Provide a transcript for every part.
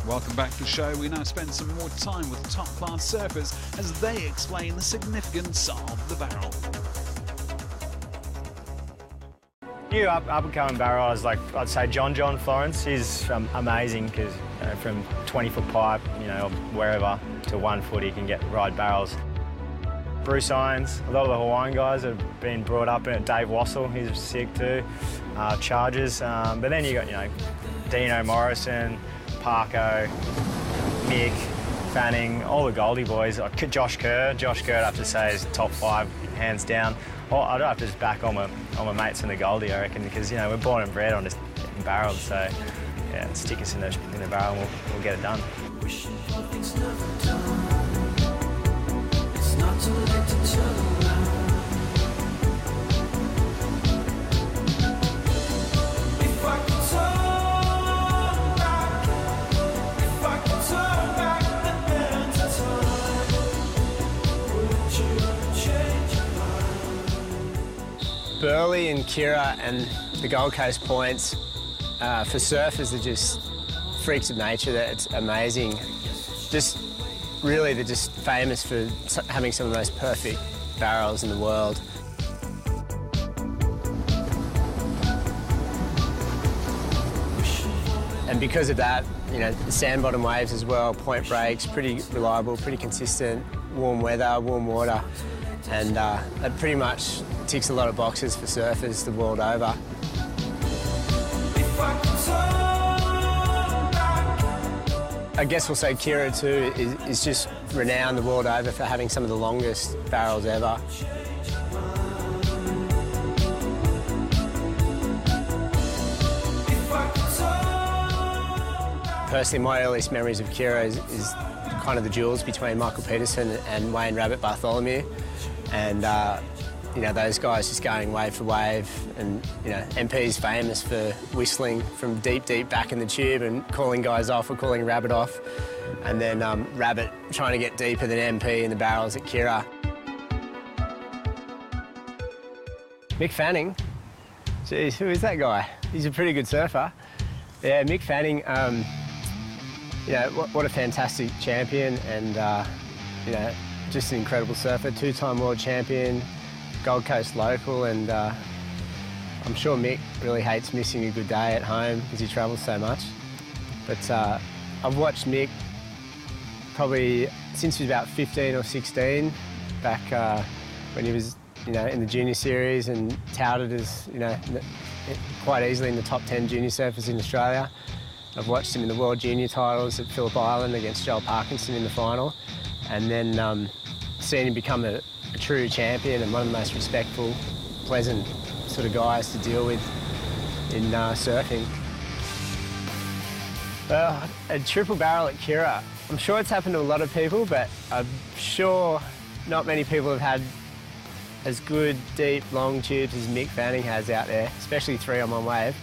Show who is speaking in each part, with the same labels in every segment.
Speaker 1: Welcome back to the show. We now spend some more time with top-class surfers as they explain the significance of the barrel.
Speaker 2: New up-and-coming barrels, like I'd say John Florence, he's amazing because from 20-foot pipe, wherever to 1 foot he can ride barrels. Bruce Irons, a lot of the Hawaiian guys have been brought up in it. Dave Wassell, he's sick too. Chargers, but then you got Dino Morrison, Parko, Mick, Fanning, all the Goldie boys. Josh Kerr, I'd have to say is top 5 hands down. I'd have to just back all my mates in the Goldie, I reckon, because we're born and bred on just getting barrels. So yeah, stick us in the barrel and we'll get it done.
Speaker 3: Burleigh and Kira and the Gold Coast points for surfers are just freaks of nature. That it's amazing. They're just famous for having some of the most perfect barrels in the world. And because of that, the sand bottom waves as well, point breaks, pretty reliable, pretty consistent, warm weather, warm water, and it pretty much ticks a lot of boxes for surfers the world over. I guess we'll say Kira too is just renowned the world over for having some of the longest barrels ever. Personally, my earliest memories of Kira is kind of the duels between Michael Peterson and Wayne Rabbit Bartholomew. And, those guys just going wave for wave. And, MP's famous for whistling from deep, deep back in the tube and calling guys off or calling Rabbit off. And then Rabbit trying to get deeper than MP in the barrels at Kira. Mick Fanning. Geez, who is that guy? He's a pretty good surfer. Yeah, Mick Fanning, what a fantastic champion and, just an incredible surfer, 2-time world champion, Gold Coast local, and I'm sure Mick really hates missing a good day at home because he travels so much. But I've watched Mick probably since he was about 15 or 16, back when he was, in the junior series and touted as, quite easily in the top 10 junior surfers in Australia. I've watched him in the World Junior titles at Phillip Island against Joel Parkinson in the final, and then seen him become a true champion and one of the most respectful, pleasant sort of guys to deal with in surfing. Well, a triple barrel at Kira. I'm sure it's happened to a lot of people, but I'm sure not many people have had as good, deep, long tubes as Mick Fanning has out there, especially 3 on 1 wave.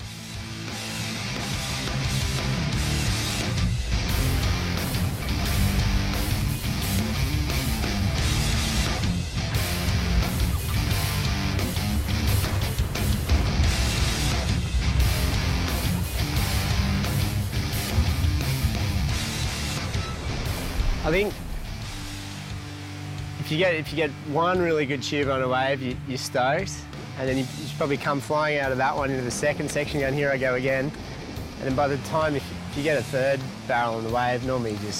Speaker 3: I think if you get one really good tube on a wave, you're stoked, and then you should probably come flying out of that one into the second section, going, here I go again. And then by the time, if you get a 3rd barrel on the wave, normally you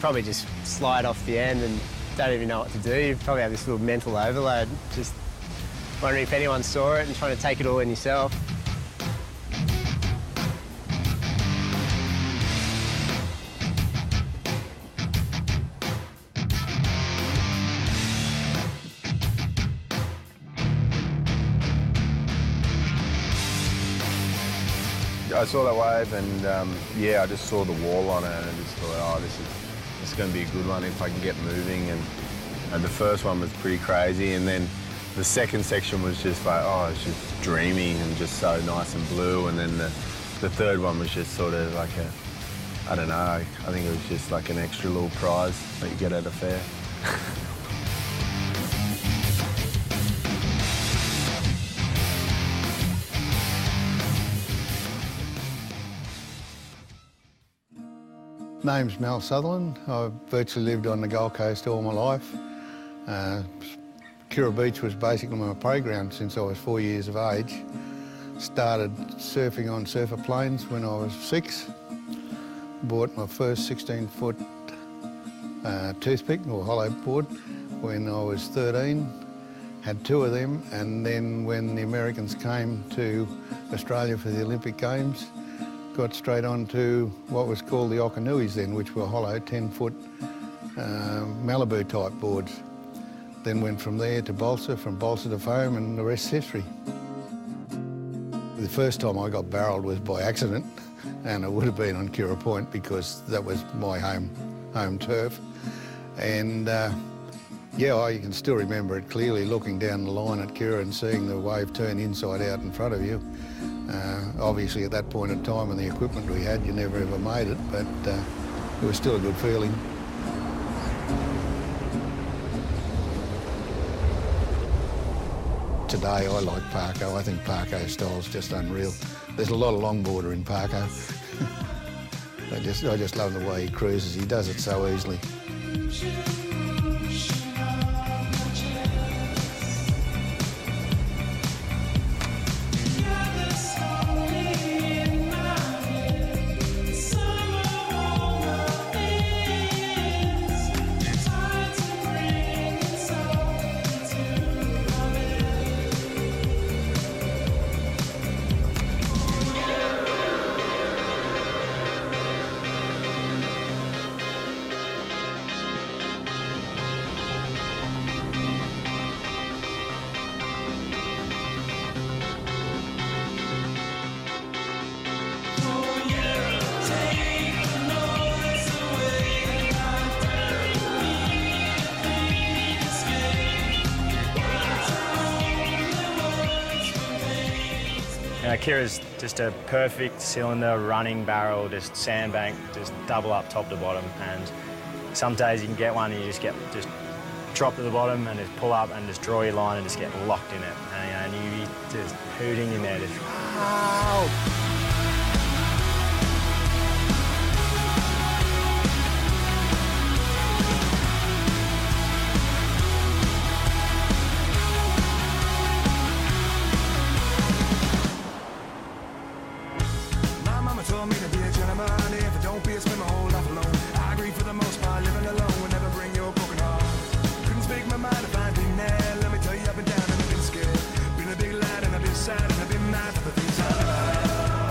Speaker 3: probably just slide off the end and don't even know what to do. You probably have this little mental overload, just wondering if anyone saw it and trying to take it all in yourself.
Speaker 4: I saw that wave and I just saw the wall on it and I just thought, this is going to be a good one if I can get moving. And the first one was pretty crazy, and then the second section was just like, it's just dreamy and just so nice and blue. And then the third one was just sort of like I don't know, I think it was just like an extra little prize that you get at a fair.
Speaker 5: Name's Mel Sutherland. I've virtually lived on the Gold Coast all my life. Kira Beach was basically my playground since I was 4 years of age. Started surfing on surfer planes when I was 6. Bought my first 16-foot toothpick or hollow board when I was 13. Had 2 of them, and then when the Americans came to Australia for the Olympic Games, got straight on to what was called the Okanuis then, which were hollow 10-foot Malibu type boards. Then went from there to balsa, from balsa to foam, and the rest's history. The first time I got barreled was by accident, and it would have been on Kira Point because that was my home turf. And yeah, you can still remember it clearly, looking down the line at Kira and seeing the wave turn inside out in front of you. Obviously at that point in time and the equipment we had, you never ever made it, but it was still a good feeling. Today I like Parko. I think Parko style's just unreal. There's a lot of longboarder in Parko. I just love the way he cruises. He does it so easily.
Speaker 2: Kira's just a perfect cylinder, running barrel, just sandbank, just double up top to bottom. And some days you can get one and you just drop to the bottom and just pull up and just draw your line and just get locked in it. And you just hooting in there, just wow.
Speaker 6: Told me to be a gentleman, if I don't be, I spend my whole life alone. I agree for the most part, living alone will never bring you a broken heart. Couldn't speak my mind if I'd been there. Let me tell you, I've been down and I've been scared. Been a big lad and I've been sad and I've been mad for the things I've never had.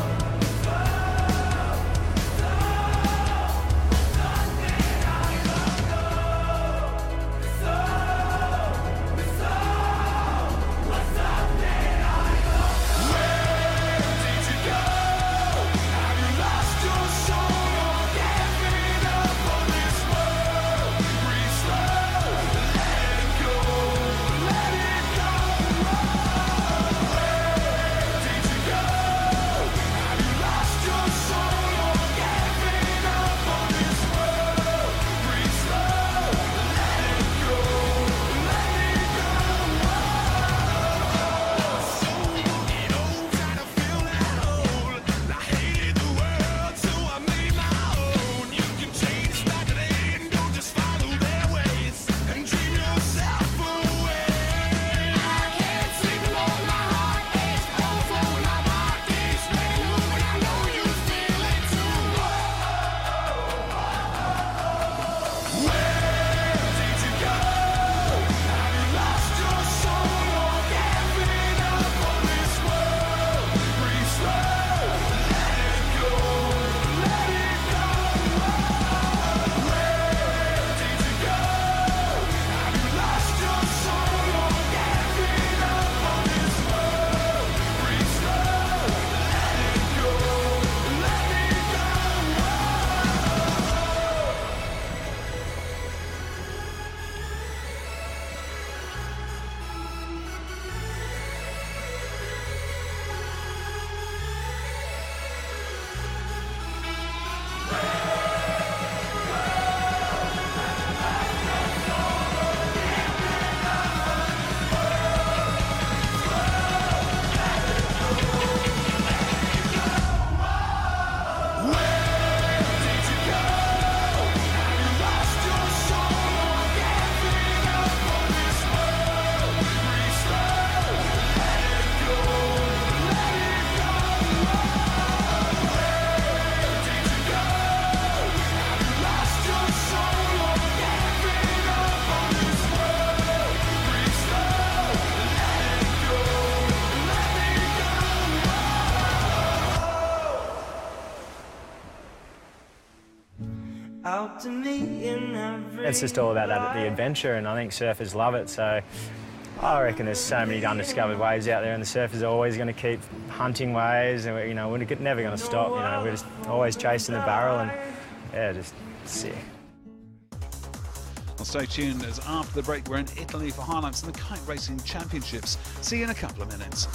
Speaker 7: out to me in every
Speaker 2: It's just all about the adventure, and I think surfers love it. So I reckon there's so many undiscovered waves out there, and the surfers are always going to keep hunting waves, and we're never going to stop. We're just always chasing the barrel, and yeah, just sick.
Speaker 1: Well, stay tuned as after the break we're in Italy for highlights in the Kite Racing Championships. See you in a couple of minutes.